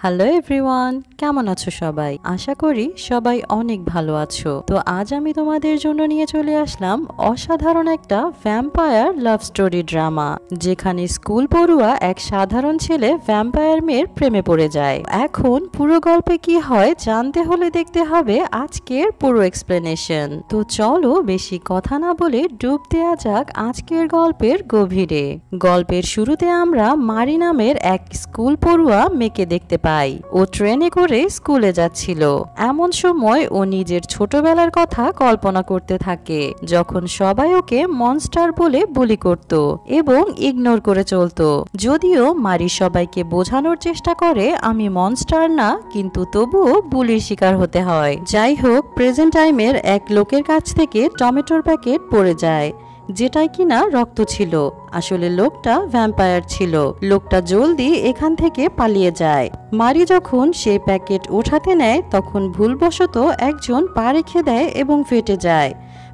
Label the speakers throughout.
Speaker 1: Hello everyone, কেমন আছো সবাই? আশা করি সবাই অনেক ভালো আছো। তো আজ আমি তোমাদের জন্য নিয়ে চলে আসলাম অসাধারণ একটা ভ্যাম্পায়ার লাভ স্টোরি ড্রামা, যেখানে স্কুল পড়ুয়া এক সাধারণ ছেলে ভ্যাম্পায়ার মেয়ের প্রেমে পড়ে যায়। এখন পুরো গল্পে কি হয় জানতে হলে দেখতে হবে আজকের পুরো এক্সপ্লেনেশন। তো চলো বেশি কথা না বলে ডুব দেওয়া যাক আজকের গল্পের গভীরে। গল্পের শুরুতে আমরা মারি নামের এক স্কুল পড়ুয়া মেয়েকে দেখতে পাই। ও ট্রেনে করে স্কুলে যাচ্ছিল। এমন সময় ও নিজের ছোটবেলার কথা কল্পনা করতে থাকে, যখন সবাই ওকে মনস্টার বলে বুলি করত এবং ইগনোর করে চলতো। যদিও মারি সবাইকে বোঝানোর চেষ্টা করে আমি মনস্টার না, কিন্তু তবুও বুলির শিকার হতে হয়। যাই হোক, প্রেজেন্ট টাইমের এক লোকের কাছ থেকে টমেটোর প্যাকেট পড়ে যায়, যেটাই কিনা রক্ত ছিল। আসলে লোকটা ভ্যাম্পায়ার ছিল। লোকটা জলদি এখান থেকে পালিয়ে যায়। মারি যখন সেই প্যাকেট ওঠাতে নেয় তখন ভুলবশত একজন পা রেখে দেয় এবং ফেটে যায়।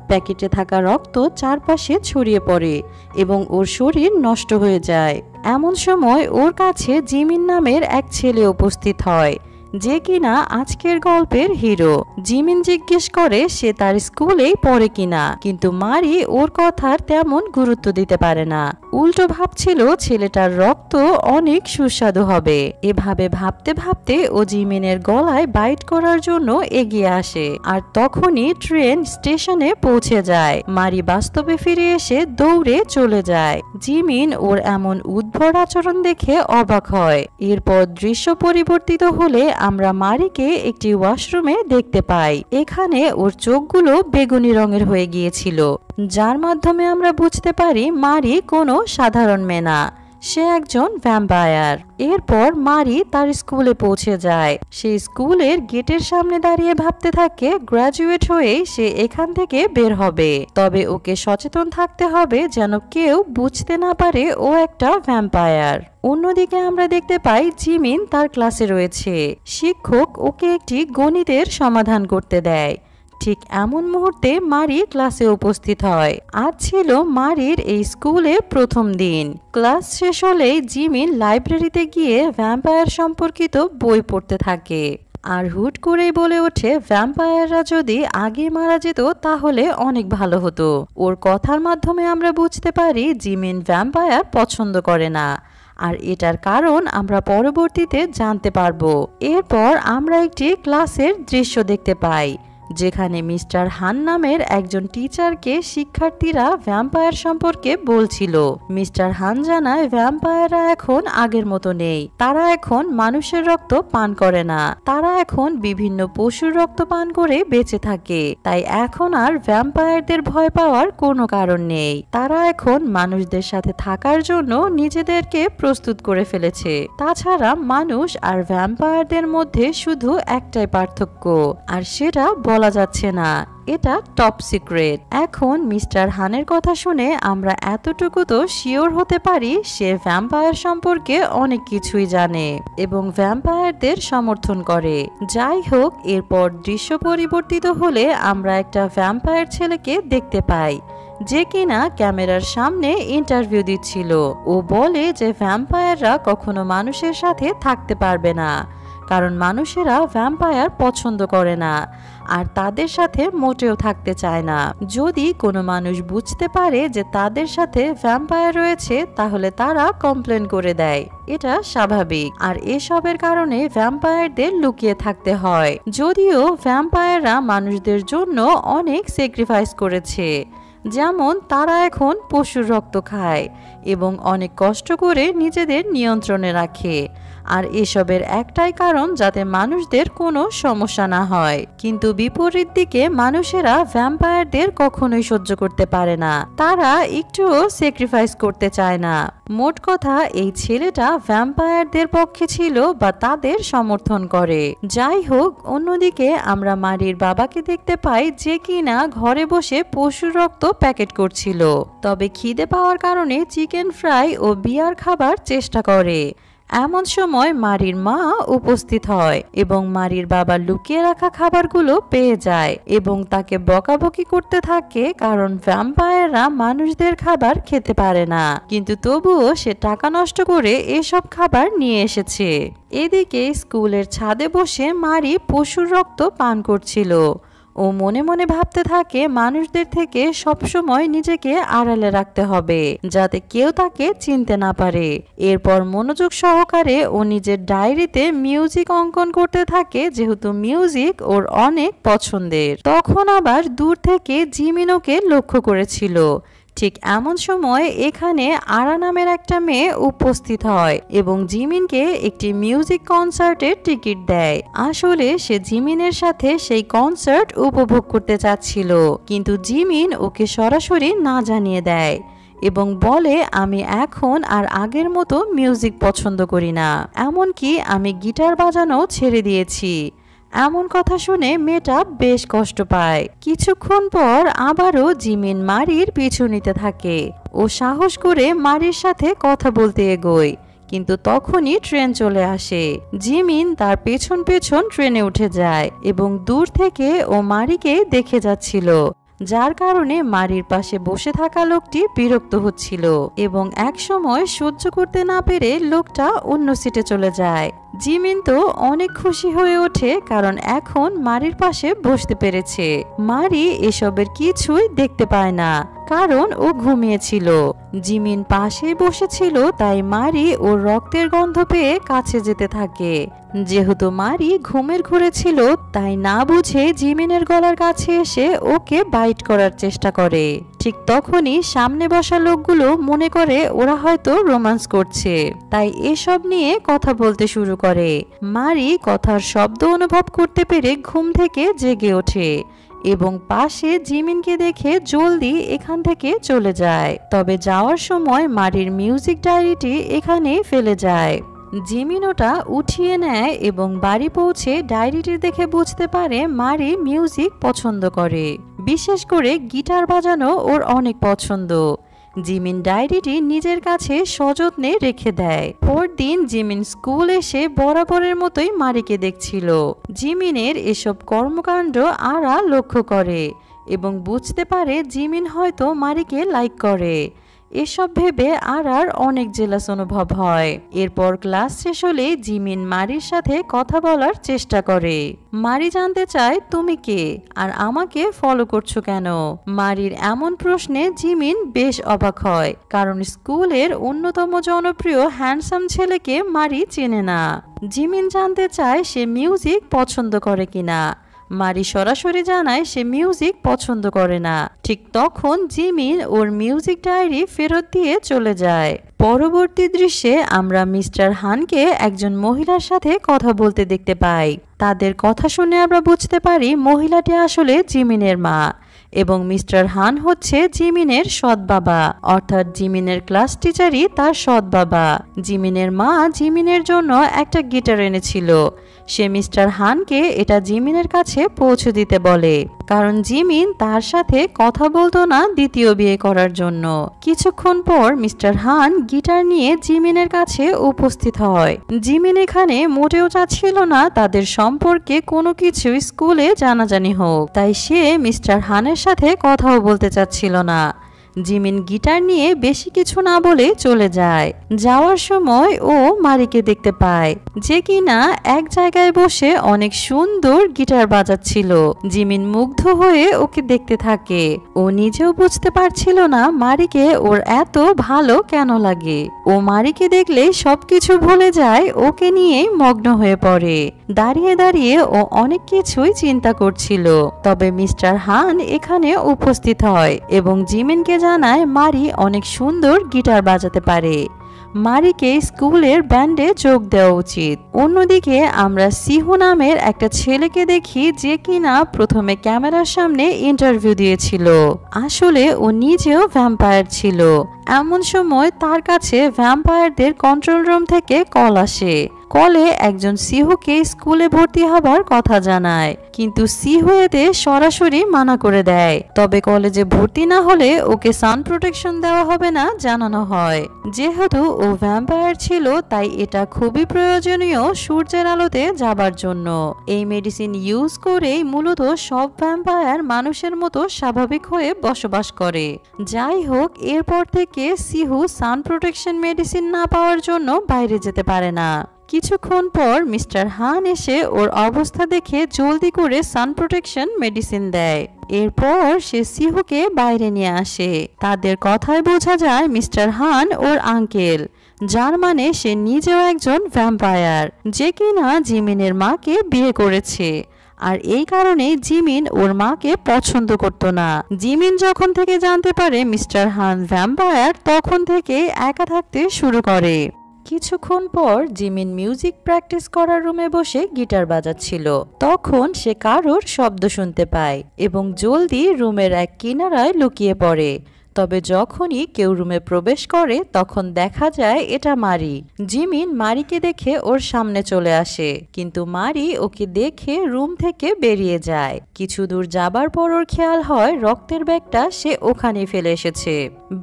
Speaker 1: প্যাকেটে থাকা রক্ত চারপাশে ছড়িয়ে পড়ে এবং ওর শরীর নষ্ট হয়ে যায়। এমন সময় ওর কাছে জিমিন নামের এক ছেলে উপস্থিত হয়, যে কিনা আজকের গল্পের হিরো। জিমিন জিজ্ঞেস করে সে তার স্কুলেই পড়ে কিনা, কিন্তু মারি ওর কথার তেমন গুরুত্ব দিতে পারে না। উল্টো ভাবছিল ছেলেটার রক্ত অনেক সুস্বাদু হবে। এভাবে ভাবতে ভাবতে ও জিমিনের গলায় বাইট করার জন্য এগিয়ে আসে, আর তখনই ট্রেন স্টেশনে পৌঁছে যায়। মারি বাস্তবে ফিরে এসে দৌড়ে চলে যায়। জিমিন ওর এমন উদ্ভট আচরণ দেখে অবাক হয়। এরপর দৃশ্য পরিবর্তিত হলে আমরা মারিকে একটি ওয়াশরুমে দেখতে পাই। এখানে ওর চোখগুলো বেগুনি রঙের হয়ে গিয়েছিল, যার মাধ্যমে আমরা বুঝতে পারি মারি কোনো সাধারণ মেয়ে না, সে একজন ভ্যাম্পায়ার। এরপর মারি তার স্কুলে পৌঁছে যায়। সে স্কুলের গেটের সামনে দাঁড়িয়ে ভাবতে থাকে গ্রাজুয়েট হয়ে সে এখান থেকে বের হবে, তবে ওকে সচেতন থাকতে হবে যেন কেউ বুঝতে না পারে ও একটা ভ্যাম্পায়ার। অন্যদিকে আমরা দেখতে পাই জিমিন তার ক্লাসে রয়েছে। শিক্ষক ওকে একটি গণিতের সমাধান করতে দেয়। ঠিক এমন মুহূর্তে মারি ক্লাসে উপস্থিত হয়। আজ ছিল মারির এই স্কুলে প্রথম দিন। ক্লাস শেষ হলেই জিমিন লাইব্রেরিতে গিয়ে ভ্যাম্পায়ার সম্পর্কিত বই পড়তে থাকে, আর হুট করেই বলে ওঠে ভ্যাম্পায়াররা যদি আগে মারা যেত তাহলে অনেক ভালো হতো। ওর কথার মাধ্যমে আমরা বুঝতে পারি জিমিন ভ্যাম্পায়ার পছন্দ করে না, আর এটার কারণ আমরা পরবর্তীতে জানতে পারবো। এরপর আমরা একটি ক্লাসের দৃশ্য দেখতে পাই, যেখানে মিস্টার হান নামের একজন টিচারকে শিক্ষার্থীরা ভ্যাম্পায়ার সম্পর্কে বলছিল। মিস্টার হান জানায় ভ্যাম্পায়াররা এখন আগের মতো নেই, তারা এখন মানুষের রক্ত পান করে না, তারা এখন বিভিন্ন পশুর রক্ত পান করে বেঁচে থাকে। তাই এখন আর ভ্যাম্পায়ারদের ভয় পাওয়ার কোনো কারণ নেই। তারা এখন মানুষদের সাথে থাকার জন্য নিজেদেরকে প্রস্তুত করে ফেলেছে। তাছাড়া মানুষ আর ভ্যাম্পায়ারদের মধ্যে শুধু একটাই পার্থক্য, আর সেটা বলা যাচ্ছে না, এটা টপ সিক্রেট। এখন মিস্টার হানের কথা শুনে আমরা এতটুকু তো শিওর হতে পারি সে ভ্যাম্পায়ার সম্পর্কে অনেক কিছুই জানে এবং ভ্যাম্পায়ারদের সমর্থন করে। যাই হোক, এরপর দৃশ্য পরিবর্তিত হলে আমরা একটা ভ্যাম্পায়ার ছেলেকে দেখতে পাই, যে কিনা ক্যামেরার সামনে ইন্টারভিউ দিচ্ছিল। ও বলে যে ভ্যাম্পায়াররা কখনো মানুষের সাথে থাকতে পারবে না, কারণ মানুষেরা ভ্যাম্পায়ার পছন্দ করে না আর তাদের সাথে মোটেও থাকতে চায় না। যদি কোনো মানুষ বুঝতে পারে যে তাদের সাথে ভ্যাম্পায়ার রয়েছে তাহলে তারা কমপ্লেন করে দেয়, এটা স্বাভাবিক। আর এসবের কারণে ভ্যাম্পায়ারদের লুকিয়ে থাকতে হয়। যদিও ভ্যাম্পায়াররা মানুষদের জন্য অনেক স্যাক্রিফাইস করেছে, যেমন তারা এখন পশুর রক্ত খায় এবং অনেক কষ্ট করে নিজেদের নিয়ন্ত্রণে রাখে, আর এসবের একটাই কারণ যাতে মানুষদের কোনো সমস্যা না হয়। কিন্তু বিপরীত দিকে মানুষেরা ভ্যাম্পায়ারদের কখনোই সহ্য করতে পারে না, তারা একটুও স্যাক্রিফাইস করতে চায় না। মোট কথা, এই ছেলেটা ভ্যাম্পায়ারদের পক্ষে ছিল বা তাদের সমর্থন করে। যাই হোক, অন্যদিকে আমরা মারির বাবাকে দেখতে পাই, যে কিনা ঘরে বসে পশুর রক্ত প্যাকেট করছিল, তবে খিদে পাওয়ার কারণে চিকেন ফ্রাই ও বিয়ার খাবার চেষ্টা করে। এমন সময় মারির মা উপস্থিত হয় এবং মারির বাবা লুকিয়ে রাখা খাবারগুলো পেয়ে যায় এবং তাকে বকাবকি করতে থাকে, কারণ ভ্যাম্পায়াররা মানুষদের খাবার খেতে পারে না, কিন্তু তবুও সে টাকা নষ্ট করে এসব খাবার নিয়ে এসেছে। এদিকে স্কুলের ছাদে বসে মারি পশুর রক্ত পান করছিল। ও মনে মনে ভাবতে থাকে মানুষদের থেকে সবসময় নিজেকে আড়ালে রাখতে হবে যাতে কেউ তাকে চিনতে না পারে। এরপর মনোযোগ সহকারে ও নিজের ডায়েরিতে মিউজিক অঙ্কন করতে থাকে, যেহেতু মিউজিক ওর অনেক পছন্দের। তখন আবার দূর থেকে জিমিন ওকে লক্ষ্য করেছিল। ঠিক এমন সময় এখানে আরা নামের একটা মেয়ে উপস্থিত হয় এবং জিমিনকে একটি মিউজিক কনসার্টের টিকিট দেয়। আসলে সে জিমিনের সাথে সেই কনসার্ট উপভোগ করতে চাচ্ছিল, কিন্তু জিমিন ওকে সরাসরি না জানিয়ে দেয় এবং বলে, আমি এখন আর আগের মতো মিউজিক পছন্দ করি না, এমনকি আমি গিটার বাজানো ছেড়ে দিয়েছি। এমন কথা শুনে মেয়েটা বেশ কষ্ট পায়। কিছুক্ষণ পর আবারও জিমিন মারির পিছু নিতে থাকে। ও সাহস করে মারির সাথে কথা বলতে এগোয়, কিন্তু তখনই ট্রেন চলে আসে। জিমিন তার পেছন পেছন ট্রেনে উঠে যায় এবং দূর থেকে ও মারিকে দেখে যাচ্ছিল, যার কারণে মারির পাশে বসে থাকা লোকটি বিরক্ত হচ্ছিল এবং এক সময় সহ্য করতে না পেরে লোকটা অন্য সিটে চলে যায়। জিমিন তো অনেক খুশি হয়ে ওঠে, কারণ এখন মারির পাশে বসতে পেরেছে। মারি এসবের কিছুই দেখতে পায় না, কারণ ও ঘুমিয়েছিল। জিমিন পাশে বসেছিল, তাই মারি ওর রক্তের গন্ধ পেয়ে কাছে যেতে থাকে। যেহেতু মারি ঘুমের ঘোরে ছিল, তাই না বুঝে জিমিনের গলার কাছে এসে ওকে বাইট করার চেষ্টা করে। ঠিক তখনই সামনে বসা লোকগুলো মনে করে ওরা হয়তো রোম্যান্স করছে, তাই এসব নিয়ে কথা বলতে শুরু করে। মারি কথার শব্দ অনুভব করতে পেরে ঘুম থেকে জেগে ওঠে এবং পাশে জিমিনকে দেখে জলদি এখান থেকে চলে যায়। তবে যাওয়ার সময় মারির মিউজিক ডায়েরিটি এখানেই ফেলে যায়। জিমিন ওটা উঠিয়ে নেয় এবং বাড়ি পৌঁছে ডায়েরিটি দেখে বুঝতে পারে মারি মিউজিক পছন্দ করে, বিশেষ করে গিটার বাজানো ওর অনেক পছন্দ। জিমিন ডায়েরিটি নিজের কাছে সযত্নে রেখে দেয়। পরদিন জিমিন স্কুল এসে বরাবরের মতোই মারিকে দেখছিল। জিমিনের এসব কর্মকাণ্ড আরা লক্ষ্য করে এবং বুঝতে পারে জিমিন হয়তো মারিকে লাইক করে। এসব ভেবে আরার অনেক জেলাস অনুভব হয়। এরপর ক্লাস শেষ হলে জিমিন মারির সাথে কথা বলার চেষ্টা করে। মারি জানতে চায়, তুমি কে আর আমাকে ফলো করছো কেন? মারির এমন প্রশ্নে জিমিন বেশ অবাক হয়, কারণ স্কুলের অন্যতম জনপ্রিয় হ্যান্ডসাম ছেলেকে মারি চেনে না। জিমিন জানতে চায় সে মিউজিক পছন্দ করে কিনা। মারি সরাসরি জানায় সে মিউজিক পছন্দ করে না। ঠিক তখন জিমিন ওর মিউজিক ডায়েরি ফেরত দিয়ে চলে যায়। পরবর্তী দৃশ্যে আমরা মিস্টার হানকে একজন মহিলার সাথে কথা বলতে দেখতে পাই। তাদের কথা শুনে আমরা বুঝতে পারি মহিলাটি আসলে জিমিনের মা এবং মিস্টার হান হচ্ছে জিমিনের সৎ বাবা, অর্থাৎ জিমিনের ক্লাস টিচারই তার সৎ বাবা। জিমিনের মা জিমিনের জন্য একটা গিটার এনেছিল। সে মিস্টার হানকে এটা জিমিনের কাছে পৌঁছে দিতে বলে, কারণ জিমিন তার সাথে কথা বলতো না দ্বিতীয় বিয়ে করার জন্য। কিছুক্ষণ পর মিস্টার হান গিটার নিয়ে জিমিনের কাছে উপস্থিত হয়। জিমিন এখানে মোটেও চাচ্ছিল না তাদের সম্পর্কে কোনো কিছু স্কুলে জানাজানি হোক, তাই সে মিস্টার হানের সাথে কথাও বলতে চাচ্ছিল না। জিমিন গিটার নিয়ে বেশি কিছু না বলে চলে যায়। যাওয়ার সময় ও মারিকে দেখতে পায়, যে কিনা এক জায়গায় বসে অনেক সুন্দর গিটার বাজাচ্ছিল। জিমিন মুগ্ধ হয়ে ওকে দেখতে থাকে। ও নিজেও বুঝতে পারছিল না মারিকে ওর এত ভালো কেন লাগে। ও মারিকে দেখলে সবকিছু ভুলে যায়, ওকে নিয়েই মগ্ন হয়ে পড়ে। দাঁড়িয়ে দাঁড়িয়ে ও অনেক কিছুই চিন্তা করছিল। তবে মিস্টার হান এখানে উপস্থিত হয় এবং জিমিনকে জানায় মারি অনেক সুন্দর গিটার বাজাতে পারে। মারিকে স্কুলের ব্যান্ডে যোগ দেওয়া উচিত। অন্যদিকে আমরা সিহু নামের একটা ছেলেকে দেখি, যে কিনা প্রথমে ক্যামেরার সামনে ইন্টারভিউ দিয়েছিল। আসলে ও নিজেও ভ্যাম্পায়ার ছিল। এমন সময় তার কাছে ভ্যাম্পায়ারদের কন্ট্রোল রুম থেকে কল আসে। কলে একজন সিহুকে স্কুলে ভর্তি হবার কথা জানায়, কিন্তু সিহু এতে সরাসরি মানা করে দেয়। তবে কলেজে ভর্তি না হলে ওকে সান প্রোটেকশন দেওয়া হবে না জানানো হয়। যেহেতু ও ভ্যাম্পায়ার ছিল তাই এটা খুবই প্রয়োজনীয় সূর্যের আলোতে যাবার জন্য। এই মেডিসিন ইউজ করেই মূলত সব ভ্যাম্পায়ার মানুষের মতো স্বাভাবিক হয়ে বসবাস করে। যাই হোক, এরপর থেকে সিহু সান প্রোটেকশন মেডিসিন না পাওয়ার জন্য বাইরে যেতে পারে না। কিছুক্ষণ পর মিস্টার হান এসে ওর অবস্থা দেখে জলদি করে সান প্রোটেকশন মেডিসিন দেয়। এরপর সে সিহুকে বাইরে নিয়ে আসে। তাদের কথায় বোঝা যায় মিস্টার হান ওর আঙ্কেল, যার মানে সে নিজেও একজন ভ্যাম্পায়ার, যে কিনা জিমিনের মাকে বিয়ে করেছে। আর এই কারণে জিমিন ওর মাকে পছন্দ করত না। জিমিন যখন থেকে জানতে পারে মিস্টার হান ভ্যাম্পায়ার, তখন থেকে একা থাকতে শুরু করে। কিছুক্ষণ পর জিমিন মিউজিক প্র্যাকটিস করার রুমে বসে গিটার বাজাচ্ছিল। তখন সে কারোর শব্দ শুনতে পায় এবং জলদি রুমের এক কিনারায় লুকিয়ে পড়ে। তবে যখনই কেউ রুমে প্রবেশ করে তখন দেখা যায় এটা মারি। জিমিন মারিকে দেখে ওর সামনে চলে আসে, কিন্তু মারি ওকে দেখে রুম থেকে বেরিয়ে যায়। কিছু দূর যাবার পর ওর খেয়াল হয় রক্তের ব্যাগটা সে ওখানে ফেলে এসেছে।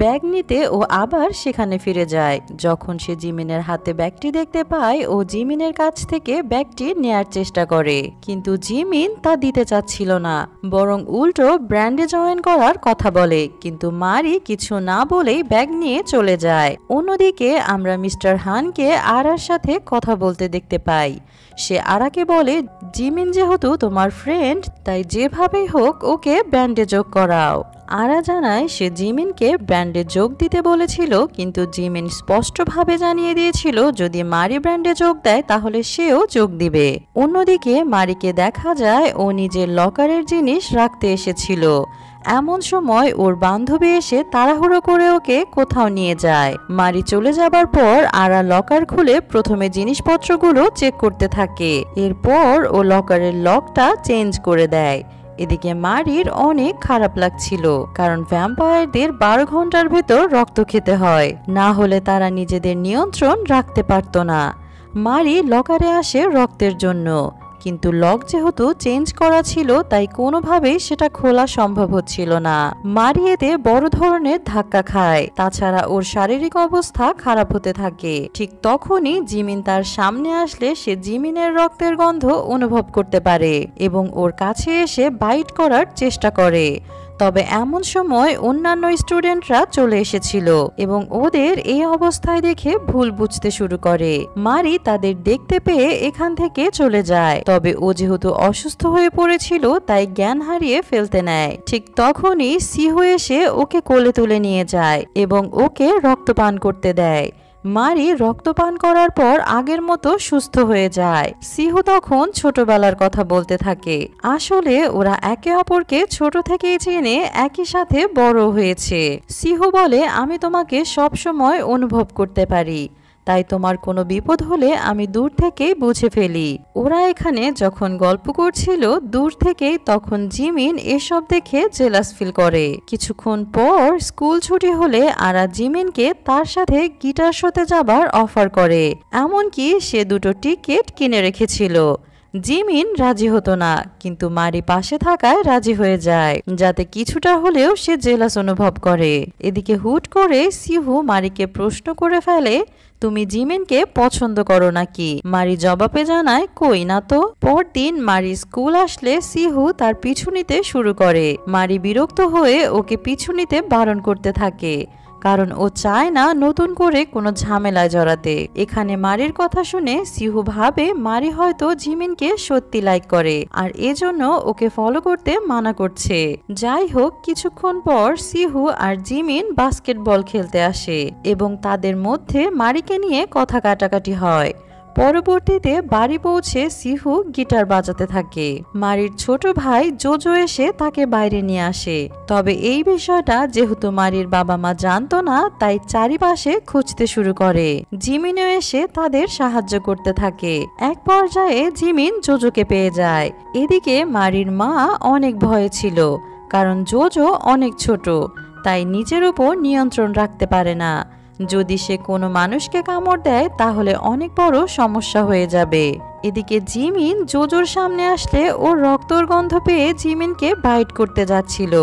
Speaker 1: ব্যাগ নিতে ও আবার সেখানে ফিরে যায়। যখন সে জিমিনের হাতে ব্যাগটি দেখতে পায়, ও জিমিনের কাছ থেকে ব্যাগটি নেয়ার চেষ্টা করে, কিন্তু জিমিন তা দিতে চাচ্ছিল না, বরং উল্টো ব্র্যান্ডে জয়েন করার কথা বলে। কিন্তু মারি কিছু না বলেই ব্যাগ নিয়ে চলে যায়। অন্যদিকে আমরা মিস্টার হানকে আরার সাথে কথা বলতে দেখতে পাই। সে আরাকে বলে, জিমিন যেহেতু তোমার ফ্রেন্ড, তাই যেভাবেই হোক ওকে ব্যান্ডে যোগ করাও। আরা জানায় সে জিমিনকে ব্যান্ডে যোগ দিতে বলেছিল, কিন্তু জিমিন স্পষ্টভাবে জানিয়ে দিয়েছিল যদি মারি ব্যান্ডে যোগ দেয় তাহলে সেও যোগ দিবে। অন্যদিকে মারিকে দেখা যায় ও নিজের লকারের জিনিস রাখতে এসেছিল। এমন সময় ওর বান্ধবী এসে তাড়াহুড়ো করে ওকে কোথাও নিয়ে যায়। মারি চলে যাবার পর আরা লকার খুলে প্রথমে জিনিসপত্রগুলো চেক করতে থাকে। এরপর ও লকারের লকটা চেঞ্জ করে দেয়। এদিকে মারির অনেক খারাপ লাগছিল, কারণ ভ্যাম্পায়ারদের 12 ঘন্টার ভেতর রক্ত খেতে হয়, না হলে তারা নিজেদের নিয়ন্ত্রণ রাখতে পারত না। মারি লকারে আসে রক্তের জন্য, কিন্তু লক যেহেতু চেঞ্জ করা ছিল তাই কোনোভাবেই সেটা খোলা সম্ভব হচ্ছিল না। মারি এতে বড় ধরনের ধাক্কা খায়। তাছাড়া ওর শারীরিক অবস্থা খারাপ হতে থাকে। ঠিক তখনই জিমিন তার সামনে আসলে সে জিমিনের রক্তের গন্ধ অনুভব করতে পারে এবং ওর কাছে এসে বাইট করার চেষ্টা করে। তবে এমন সময় অন্যান্য স্টুডেন্টরা চলে এসেছিল এবং ওদের এই অবস্থায় দেখে ভুল বুঝতে শুরু করে। মারি তাদের দেখতে পেয়ে এখান থেকে চলে যায়। তবে ও যেহেতু অসুস্থ হয়ে পড়েছিল তাই জ্ঞান হারিয়ে ফেলতে নেয়। ঠিক তখনই সিহু এসে ওকে কোলে তুলে নিয়ে যায় এবং ওকে রক্তপান করতে দেয়। মারি রক্তপান করার পর আগের মতো সুস্থ হয়ে যায়। সিহু তখন ছোটবেলার কথা বলতে থাকে। আসলে ওরা একে অপরকে ছোট থেকেই চেনে, একই সাথে বড় হয়েছে। সিহু বলে, আমি তোমাকে সব সময় অনুভব করতে পারি, তাই তোমার কোনো বিপদ হলে আমি দূর থেকেই বুঝে ফেলি। ওরা এখানে যখন গল্প করছিল দূর থেকেই, তখন জিমিন এসব দেখে জেলাস ফিল করে। কিছুক্ষণ পর স্কুল ছুটি হলে আরা জিমিনকে তার সাথে গিটার শোতে যাবার অফার করে, এমনকি সে 2টো টিকিট কিনে রেখেছিল। জিমিন রাজি হতো না, কিন্তু মারি পাশে থাকায় রাজি হয়ে যায়, যাতে কিছুটা হলেও সে জেলাস অনুভব করে। এদিকে হুট করে সিহু মারিকে প্রশ্ন করে ফেলে, তুমি জিমিনকে পছন্দ করো নাকি? মারি জবাবে জানায়, কই না তো। পরদিন মারি স্কুল আসলে সিহু তার পিছু নিতে শুরু করে। মারি বিরক্ত হয়ে ওকে পিছু নিতে বারণ করতে থাকে, কারণ ও চায় না নতুন করে কোনো ঝামেলায় জড়াতে। এখানে মারির কথা শুনে সিহু ভাবে মারি হয়তো জিমিনকে সত্যি লাইক করে আর এজন্য ওকে ফলো করতে মানা করছে। যাই হোক, কিছুক্ষণ পর সিহু আর জিমিন বাস্কেটবল খেলতে আসে এবং তাদের মধ্যে মারিকে নিয়ে কথা কাটাকাটি হয়। পরবর্তীতে বাড়ি পৌঁছে সিহু গিটার বাজাতে থাকে। মারির ছোট ভাই জোজো এসে তাকে বাইরে নিয়ে আসে। তবে এই বিষয়টা যেহেতু মারির বাবা মা জানতো না, তাই চারিপাশে খুঁজতে শুরু করে। জিমিনও এসে তাদের সাহায্য করতে থাকে। এক পর্যায়ে জিমিন জোজোকে পেয়ে যায়। এদিকে মারির মা অনেক ভয়ে ছিল, কারণ জোজো অনেক ছোট, তাই নিজের উপর নিয়ন্ত্রণ রাখতে পারে না। যদি সে কোনো মানুষকে কামড় দেয় তাহলে অনেক বড় সমস্যা হয়ে যাবে। এদিকে জিমিন জোজোর সামনে আসলে ওর রক্তর গন্ধ পেয়ে জিমিনকে বাইট করতে যাচ্ছিল,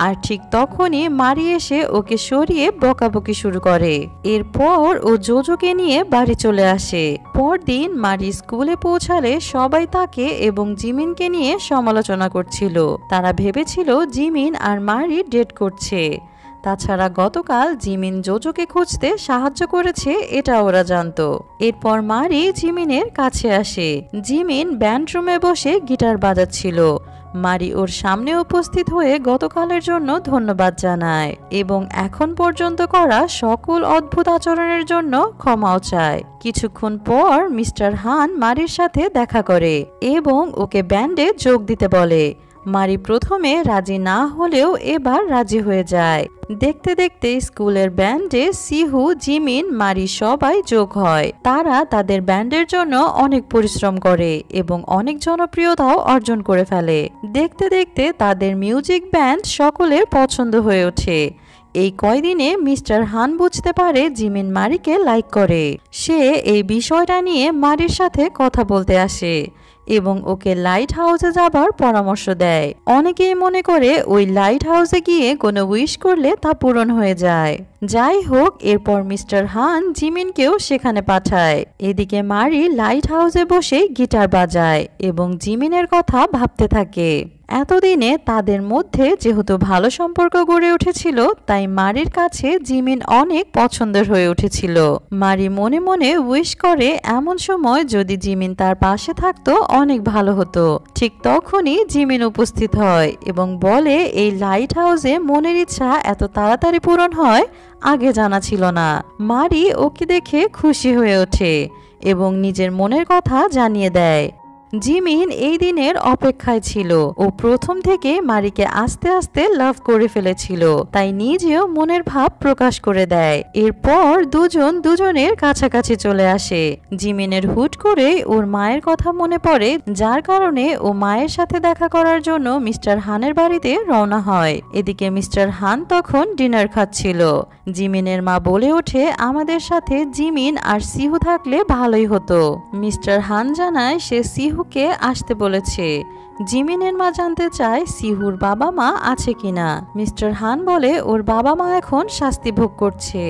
Speaker 1: আর ঠিক তখনই মারি এসে ওকে সরিয়ে বকাবকি শুরু করে। এরপর ও জোজোকে নিয়ে বাড়ি চলে আসে। পরদিন মারি স্কুলে পৌঁছালে সবাই তাকে এবং জিমিনকে নিয়ে সমালোচনা করছিল। তারা ভেবেছিল জিমিন আর মারি ডেট করছে। তাছাড়া গতকাল জিমিন জোজোকে খুঁজতে সাহায্য করেছে এটা ওরা জানতো। এরপর মারি জিমিনের কাছে আসে। জিমিন ব্যান্ডরুমে বসে গিটার বাজাচ্ছিল। মারি ওর সামনে উপস্থিত হয়ে গতকালের জন্য ধন্যবাদ জানায় এবং এখন পর্যন্ত করা সকল অদ্ভুত আচরণের জন্য ক্ষমাও চায়। কিছুক্ষণ পর মিস্টার হান মারির সাথে দেখা করে এবং ওকে ব্যান্ডে যোগ দিতে বলে। মারি প্রথমে রাজি না হলেও এবার রাজি হয়ে যায়। দেখতে দেখতে স্কুলের ব্যান্ডে সিহু, জিমিন, মারি সবাই যোগ হয়। তারা তাদের ব্যান্ডের জন্য অনেক পরিশ্রম করে এবং অনেক জনপ্রিয়তাও অর্জন করে ফেলে। দেখতে দেখতে তাদের মিউজিক ব্যান্ড সকলের পছন্দ হয়ে ওঠে। এই কয়দিনে মিস্টার হান বুঝতে পারে জিমিন মারিকে লাইক করে। সে এই বিষয়টা নিয়ে মারির সাথে কথা বলতে আসে এবং ওকে লাইট হাউসে যাবার পরামর্শ দেয়। অনেকেই মনে করে ওই লাইট হাউসে গিয়ে কোনো উইশ করলে তা পূরণ হয়ে যায়। যাই হোক, এরপর মিস্টার হান জিমিনকেও সেখানে পাঠায়। এদিকে মারি লাইট হাউসে বসে গিটার বাজায় এবং জিমিনের কথা ভাবতে থাকে। এতদিনে তাদের মধ্যে যেহেতু ভালো সম্পর্ক গড়ে উঠেছিল, তাই মারির কাছে জিমিন অনেক পছন্দের হয়ে উঠেছিল। মারি মনে মনে উইশ করে এমন সময় যদি জিমিন তার পাশে থাকতো অনেক ভালো হতো। ঠিক তখনই জিমিন উপস্থিত হয় এবং বলে এই লাইট হাউসে মনের ইচ্ছা এত তাড়াতাড়ি পূরণ হয় আগে জানা ছিল না। মারি ওকে দেখে খুশি হয়ে ওঠে এবং নিজের মনের কথা জানিয়ে দেয়। জিমিন এই দিনের অপেক্ষায় ছিল। ও প্রথম থেকে মারিকে আস্তে আস্তে লাভ করে ফেলেছিল, তাই নিজেও মনের ভাব প্রকাশ করে দেয়। এরপর দুজন দুজনের কাছাকাছি চলে আসে। জিমিনের হুট করে ওর মায়ের কথা মনে পড়ে, যার কারণে ও মায়ের সাথে দেখা করার জন্য মিস্টার হানের বাড়িতে রওনা হয়। এদিকে মিস্টার হান তখন ডিনার খাচ্ছিল। জিমিনের মা বলে ওঠে আমাদের সাথে জিমিন আর সিহু থাকলে ভালোই হতো। মিস্টার হান জানায় সে সিহুকে আসতে বলেছে। জিমিনের মা জানতে চায় সিহুর বাবা মা আছে কিনা। মিস্টার হান বলে ওর বাবা মা এখন শাস্তি ভোগ করছে,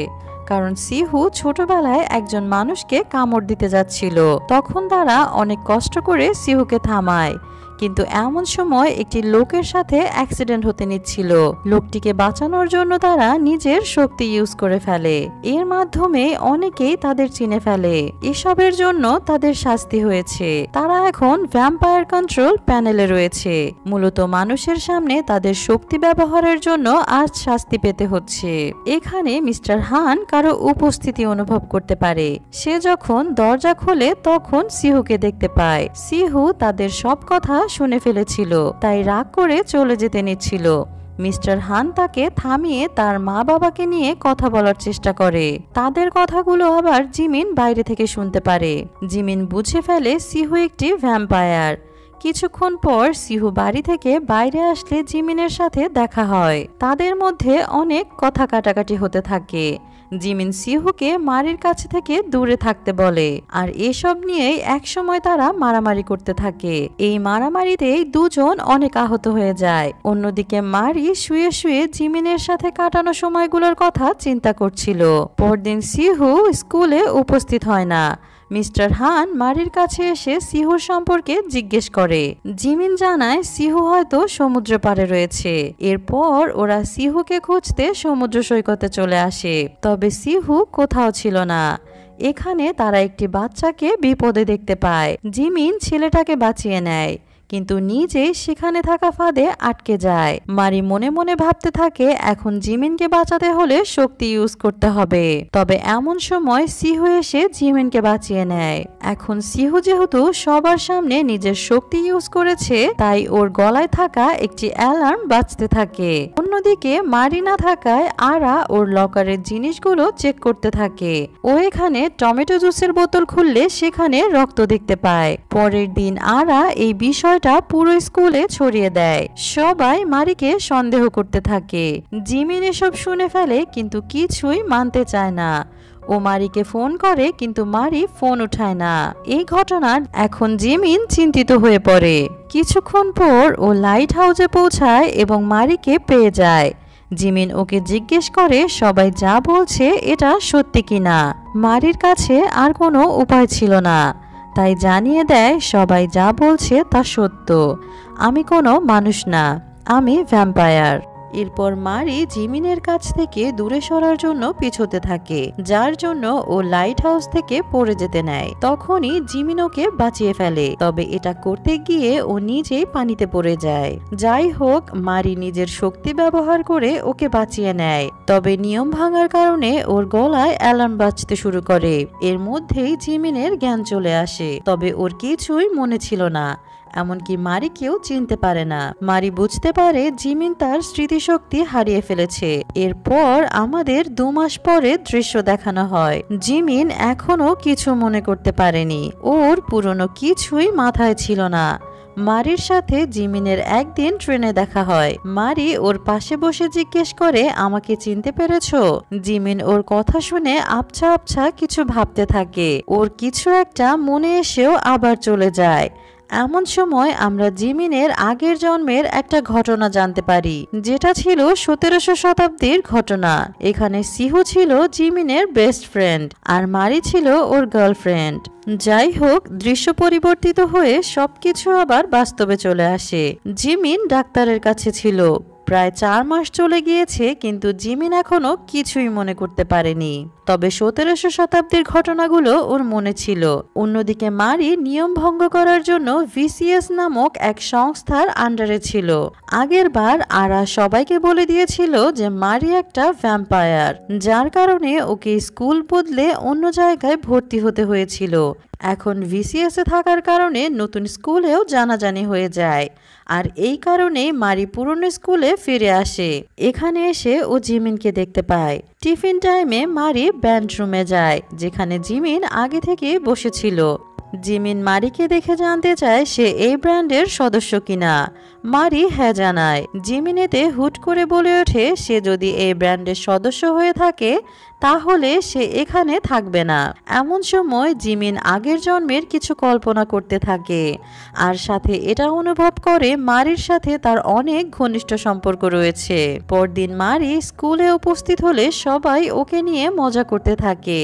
Speaker 1: কারণ সিহু ছোটবেলায় একজন মানুষকে কামড় দিতে যাচ্ছিল। তখন তারা অনেক কষ্ট করে সিহুকে থামায়, কিন্তু এমন সময় একটি লোকের সাথে অ্যাক্সিডেন্ট হতে নিচ্ছিল। লোকটিকে বাঁচানোর জন্য তারা নিজের শক্তি ইউজ করে ফেলে। এর মাধ্যমে অনেকেই তাদের চিনে ফেলে। এসবের জন্য তাদের শাস্তি হয়েছে। তারা এখন ভ্যাম্পায়ার কন্ট্রোল প্যানেলে রয়েছে। মূলত মানুষের সামনে তাদের শক্তি ব্যবহারের জন্য আজ শাস্তি পেতে হচ্ছে। এখানে মিস্টার হান কারো উপস্থিতি অনুভব করতে পারে। সে যখন দরজা খোলে তখন সিহুকে দেখতে পায়। সিহু তাদের সব কথা শুনে ফেলেছিল, তাই রাগ করে চলে যেতে নিচ্ছিল। মিস্টার হান তাকে থামিয়ে তার মা বাবাকে নিয়ে কথা বলার চেষ্টা করে। তাদের কথাগুলো আবার জিমিন বাইরে থেকে শুনতে পারে। জিমিন বুঝে ফেলে সিহু একটি ভ্যাম্পায়ার। কিছুক্ষণ পর সিহু বাড়ি থেকে বাইরে আসলে জিমিনের সাথে দেখা হয়। তাদের মধ্যে অনেক কথা কাটাকাটি হতে থাকে। জিমিন সিহুকে মারির কাছে থেকে দূরে থাকতে বলে, আর এসব নিয়েই একসময় তারা মারামারি করতে থাকে। এই মারামারিতেই দুজন অনেক আহত হয়ে যায়। অন্যদিকে মারি শুয়ে শুয়ে জিমিনের সাথে কাটানো সময়গুলোর কথা চিন্তা করছিল। পরদিন সিহু স্কুলে উপস্থিত হয় না। মিস্টার হান মারির কাছে এসে সিহুর সম্পর্কে জিজ্ঞেস করে। জিমিন জানায় সিহু হয়তো সমুদ্র পাড়ে রয়েছে। এরপর ওরা সিহুকে খুঁজতে সমুদ্র সৈকতে চলে আসে, তবে সিহু কোথাও ছিল না। এখানে তারা একটি বাচ্চাকে বিপদে দেখতে পায়। জিমিন ছেলেটাকে বাঁচিয়ে নেয়, কিন্তু নিজে সেখানে থাকা ফাঁদে আটকে যায়। মারি মনে মনে ভাবতে থাকে এখন জিমিনকে বাঁচাতে হলে শক্তি ইউজ করতে হবে। তবে এমন সময় সিহু এসে জিমিনকে বাঁচিয়ে নেয়। এখন সিহু যেহেতু সবার সামনে নিজের শক্তি ইউজ করেছে, তাই ওর গলায় থাকা একটি অ্যালার্ম বাজতে থাকে। অন্য অন্যদিকে মারি না থাকায় আরা ওর লকারের জিনিসগুলো চেক করতে থাকে। ও এখানে টমেটো জুসের বোতল খুললে সেখানে রক্ত দেখতে পায়। পরের দিন আরা এই বিষয়টা পুরো স্কুলে ছড়িয়ে দেয়। সবাই মারিকে সন্দেহ করতে থাকে। জিমিন এসব শুনে ফেলে কিন্তু কিছুই মানতে চায় না। ও মারিকে ফোন করে কিন্তু মারি ফোন উঠায় না। এই ঘটনার এখন জিমিন চিন্তিত হয়ে পড়ে। কিছুক্ষণ পর ও লাইট হাউসে পৌঁছায় এবং মারিকে পেয়ে যায়। জিমিন ওকে জিজ্ঞেস করে সবাই যা বলছে এটা সত্যি কিনা। মারির কাছে আর কোনো উপায় ছিল না, তাই জানিয়ে দেয় সবাই যা বলছে তা সত্য। আমি কোনো মানুষ না, আমি ভ্যাম্পায়ার। এরপর মারি জিমিনের কাছ থেকে দূরে সরার জন্য পিছোতে থাকে, যার জন্য ও লাইট হাউস থেকে পড়ে যেতে নেয়। তখনই জিমিন ওকে বাঁচিয়ে ফেলে, তবে এটা করতে গিয়ে ও নিজেই পানিতে পড়ে যায়। যাই হোক, মারি নিজের শক্তি ব্যবহার করে ওকে বাঁচিয়ে নেয়, তবে নিয়ম ভাঙার কারণে ওর গলায় অ্যালার্ম বাজতে শুরু করে। এর মধ্যেই জিমিনের জ্ঞান চলে আসে, তবে ওর কিছুই মনে ছিল না, এমনকি মারিকেও চিনতে পারে না। মারি বুঝতে পারে জিমিন তার স্মৃতিশক্তি হারিয়ে ফেলেছে। এরপর আমাদের 2 মাস পরে দৃশ্য দেখানো হয়। জিমিন এখনো কিছু মনে করতে পারেনি, ওর পুরনো কিছুই মাথায় ছিল না। মারির সাথে জিমিনের একদিন ট্রেনে দেখা হয়। মারি ওর পাশে বসে জিজ্ঞেস করে, আমাকে চিনতে পেরেছো? জিমিন ওর কথা শুনে আবছা আবছা কিছু ভাবতে থাকে। ওর কিছু একটা মনে এসেও আবার চলে যায়। এমন সময় আমরা জিমিনের আগের জন্মের একটা ঘটনা জানতে পারি, যেটা ছিল 1700 শতাব্দীর ঘটনা। এখানে সিহু ছিল জিমিনের বেস্ট ফ্রেন্ড আর মারি ছিল ওর গার্লফ্রেন্ড। যাই হোক, দৃশ্য পরিবর্তিত হয়ে সবকিছু আবার বাস্তবে চলে আসে। জিমিন ডাক্তারের কাছে ছিল। প্রায় 4 মাস চলে গিয়েছে, কিন্তু জিমিন এখনো কিছুই মনে করতে পারেনি। তবে 1700 শতাব্দীর ঘটনাগুলো ওর মনে ছিল। অন্যদিকে মারি নিয়ম ভঙ্গ করার জন্য ভিসিএস নামক এক সংস্থার আন্ডারে ছিল। আগের বার আরা সবাইকে বলে দিয়েছিল যে মারি একটা ভ্যাম্পায়ার, যার কারণে ওকে স্কুল বদলে অন্য জায়গায় ভর্তি হতে হয়েছিল। এখন ভিসিএস এ থাকার কারণে নতুন স্কুলেও জানাজানি হয়ে যায়, আর এই কারণেই মারি পুরনো স্কুলে ফিরে আসে। এখানে এসে ও জিমিনকে দেখতে পায়। টিফিন টাইমে মারি ব্যান্ড রুমে যায়, যেখানে জিমিন আগে থেকে বসেছিল। জিমিন মারিকে দেখে জানতে চায় সে এই ব্র্যান্ডের সদস্য কিনা। মারি হ্যাঁ জানায়। জিমিন এতে হুট করে বলে ওঠে সে যদি এই ব্র্যান্ডের সদস্য হয়ে থাকে তাহলে সে এখানে থাকবে না। এমন সময় জিমিন আগের জন্মের কিছু কল্পনা করতে থাকে, আর সাথে এটা অনুভব করে মারির সাথে তার অনেক ঘনিষ্ঠ সম্পর্ক রয়েছে। পরদিন মারি স্কুলে উপস্থিত হলে সবাই ওকে নিয়ে মজা করতে থাকে।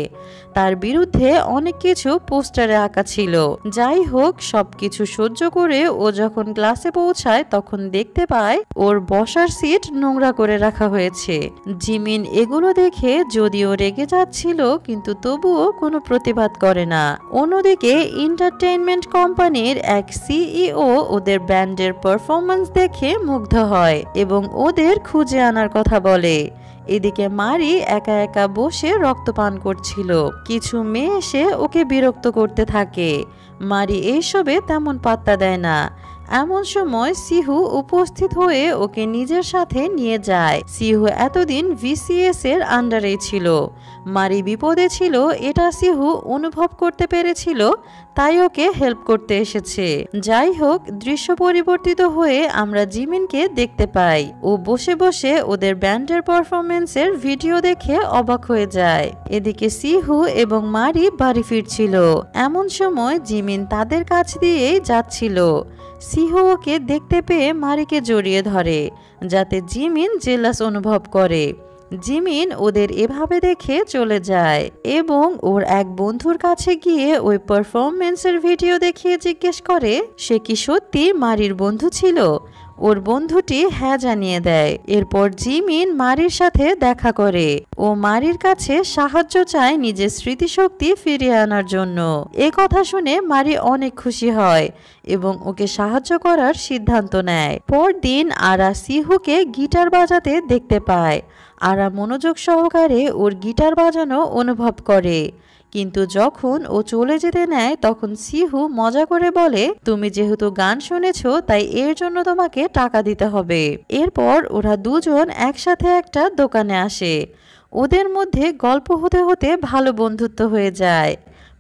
Speaker 1: তার বিরুদ্ধে অনেক কিছু পোস্টারে আঁকা ছিল। যাই হোক, সবকিছু সহ্য করে ও যখন ক্লাসে পৌঁছায় তখন দেখতে পায় ওর বসার সিট নোংরা করে রাখা হয়েছে। জিমিন এগুলো দেখে যদিও রেগে যাচ্ছিল, কিন্তু তবুও কোনো প্রতিবাদ করে না। অন্যদিকে এন্টারটেইনমেন্ট কোম্পানির এক সিইও ওদের ব্যান্ডের পারফরম্যান্স দেখে মুগ্ধ হয় এবং ওদের খুঁজে আনার কথা বলে। এদিকে মারি একা একা বসে রক্তপান করছিল। কিছু মেয়ে এসে ওকে বিরক্ত করতে থাকে। মারি এইসবে তেমন পাত্তা দেয় না। এমন সময় সিহু উপস্থিত হয়ে ওকে নিজের সাথে নিয়ে যায়। সিহু এতদিন ভিসিএস এর আন্ডারে ছিল। মারি বিপদে ছিল এটা সিহু অনুভব করতে পেরেছিল, তাই ওকে হেল্প করতে এসেছে। যাই হোক, দৃশ্য পরিবর্তিত হয়ে আমরা জিমিনকে দেখতে পাই। ও বসে বসে ওদের ব্যান্ডের পারফরমেন্সের ভিডিও দেখে অবাক হয়ে যায়। এদিকে সিহু এবং মারি বাড়ি ফিরছিল। এমন সময় জিমিন তাদের কাছ দিয়েই যাচ্ছিল। সিহু ওকে দেখতে পেয়ে মারিকে জড়িয়ে ধরে, যাতে জিমিন জেলাস অনুভব করে। জিমিন ওদের এভাবে দেখে চলে যায় এবং ওর এক বন্ধুর কাছে গিয়ে ওই পারফরমেন্সের ভিডিও দেখিয়ে জিজ্ঞেস করে সে কি সত্যি মারির বন্ধু ছিল। ওর বন্ধুটি হ্যাঁ জানিয়ে দেয়। এরপর জিমিন মারির সাথে দেখা করে। ও মারির কাছে সাহায্য চায় নিজের স্মৃতিশক্তি ফিরিয়ে আনার জন্য। এ কথা শুনে মারি অনেক খুশি হয় এবং ওকে সাহায্য করার সিদ্ধান্ত নেয়। পরদিন আরা সিহুকে গিটার বাজাতে দেখতে পায়। আরা মনোযোগ সহকারে ওর গিটার বাজানো অনুভব করে, কিন্তু যখন ও চলে যেতে নেয় তখন সিহু মজা করে বলে, তুমি যেহেতু গান শুনেছো তাই এর জন্য তোমাকে টাকা দিতে হবে। এরপর ওরা দুজন একসাথে একটা দোকানে আসে। ওদের মধ্যে গল্প হতে হতে ভালো বন্ধুত্ব হয়ে যায়।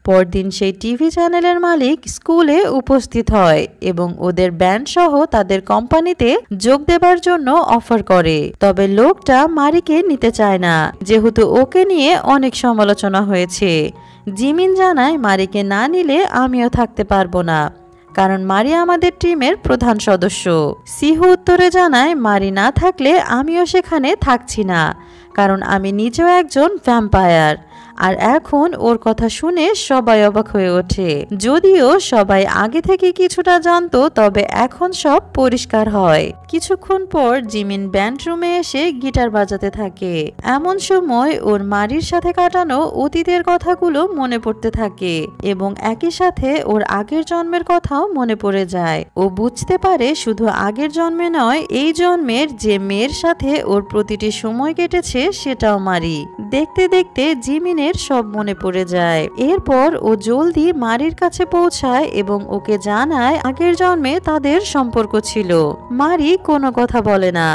Speaker 1: পরদিন সেই টিভি চ্যানেলের মালিক স্কুলে উপস্থিত হয় এবং ওদের ব্যান্ড সহ তাদের কোম্পানিতে যোগ দেবার জন্য অফার করে। তবে লোকটা মারিকে নিতে চায় না, যেহেতু ওকে নিয়ে অনেক সমালোচনা হয়েছে। জিমিন জানায়, মারিকে না নিলে আমিও থাকতে পারবো না, কারণ মারি আমাদের টিমের প্রধান সদস্য। সিহু উত্তরে জানায়, মারি না থাকলে আমিও সেখানে থাকছি না, কারণ আমি নিজেও একজন ভ্যাম্পায়ার। আর এখন ওর কথা শুনে সবাই অবাক হয়ে ওঠে। যদিও সবাই আগে থেকে কিছুটা জানতো, তবে এখন সব পরিষ্কার হয়। কিছুক্ষণ পর জিমিন ব্যান্ড রুমে এসে গিটার বাজাতে থাকে। এমন সময় ওর মারির সাথে কাটানো অতীতের কথাগুলো মনে পড়তে থাকে এবং একই সাথে ওর আগের জন্মের কথাও মনে পড়ে যায়। ও বুঝতে পারে শুধু আগের জন্মে নয়, এই জন্মের যে মেয়ের সাথে ওর প্রতিটি সময় কেটেছে সেটাও মারি। দেখতে দেখতে জিমিনের সব মনে পড়ে যায়। এরপর ও জলদি মারির কাছে পৌঁছায় এবং ওকে জানায় আগের জন্মে তাদের সম্পর্ক ছিল। মারি কোনো কথা বলে না,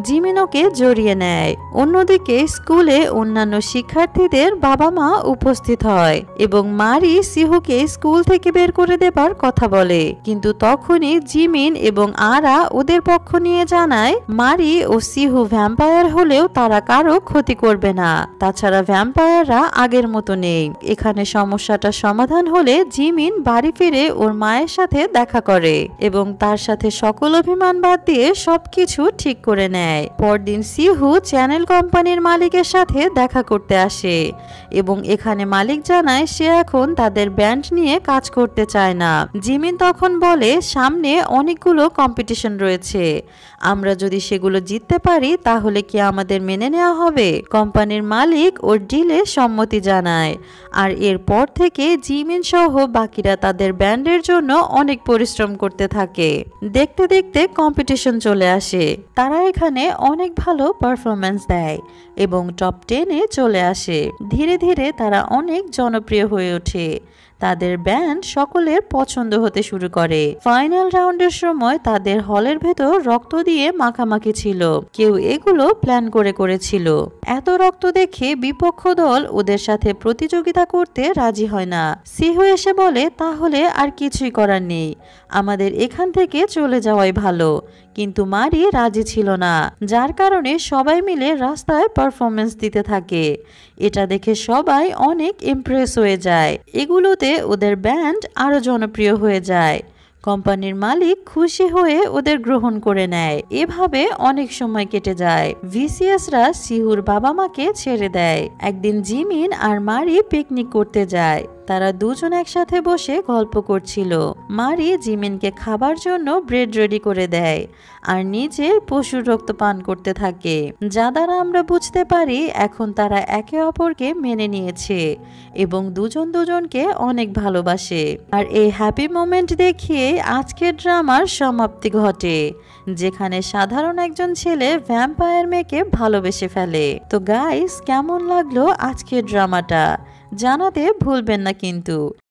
Speaker 1: জিমিন ওকে জড়িয়ে নেয়। অন্যদিকে স্কুলে অন্যান্য শিক্ষার্থীদের বাবা মা উপস্থিত হয় এবং মারি সিহুকে স্কুল থেকে বের করে দেবার কথা বলে, কিন্তু তখনই জিমিন এবং আরা ওদের পক্ষ নিয়ে জানায় মারি ও সিহু ভ্যাম্পায়ার হলেও তারা কারো ক্ষতি করবে না। তাছাড়া ভ্যাম্পায়াররা আগের মতো নেই। এখানে সমস্যাটা সমাধান হলে জিমিন বাড়ি ফিরে ওর মায়ের সাথে দেখা করে এবং তার সাথে সকল অভিমান বাদ দিয়ে সবকিছু ঠিক করে নেয়। পরদিন সিহু চ্যানেল কোম্পানির মালিকের সাথে দেখা করতে আসে এবং এখানে মালিক জানায় সে এখন তাদের ব্যান্ড নিয়ে কাজ করতে চায় না। জিমিন তখন বলে, সামনে অনেকগুলো কম্পিটিশন রয়েছে, আমরা যদি সেগুলো জিততে পারি তাহলে কি আমাদের মেনে নেওয়া হবে? কোম্পানির মালিক ওর ডিলে সম্মতি জানায়। আর এরপর থেকে জিমিন সহ বাকিরা তাদের ব্যান্ডের জন্য অনেক পরিশ্রম করতে থাকে। দেখতে দেখতে কম্পিটিশন চলে আসে। তারা এখানে অনেক ভালো পারফরম্যান্স দেয় এবং টপ 10-এ চলে আসে। ধীরে ধীরে তারা অনেক জনপ্রিয় হয়ে ওঠে। তাদের ব্যান্ড সকলের পছন্দ হতে শুরু করে। ফাইনাল রাউন্ডের সময় তাদের হলের ভেতর রক্ত দিয়ে মাখামাখি ছিল। কেউ এগুলো প্ল্যান করে করেছিল। এত রক্ত দেখে বিপক্ষ দল ওদের সাথে প্রতিযোগিতা করতে রাজি হয় না। সিহু এসে বলে, তাহলে আর কিছুই করার নেই, আমাদের এখান থেকে চলে যাওয়াই ভালো। কিন্তু মারি রাজি ছিল না, যার কারণে সবাই মিলে রাস্তায় পারফরমেন্স দিতে থাকে। এটা দেখে সবাই অনেক ইমপ্রেস হয়ে যায়। এগুলোতে ওদের ব্যান্ড আরো জনপ্রিয় হয়ে যায়। কোম্পানির মালিক খুশি হয়ে ওদের গ্রহণ করে নেয়। এভাবে অনেক সময় কেটে যায়। ভিসিএসরা সিহুর বাবা মাকে ছেড়ে দেয়। একদিন জিমিন আর মারি পিকনিক করতে যায়। তারা দুজন একসাথে বসে গল্প করছিল। মারি জিমিনকে খাবার জন্য ব্রেড রেডি করে দেয় আর নিজে পশুর রক্ত পান করতে থাকে, যা দ্বারা আমরা বুঝতে পারি এখন তারা একে অপরকে মেনে নিয়েছে এবং দুজন দুজনকে অনেক ভালোবাসে। আর এই হ্যাপি মোমেন্ট দেখিয়ে আজকের ড্রামার সমাপ্তি ঘটে, যেখানে সাধারণ একজন ছেলে ভ্যাম্পায়ার মেয়েকে ভালোবেসে ফেলে। তো গাইস, কেমন লাগলো আজকের ড্রামাটা জানাতে ভুলবেন না কিন্তু।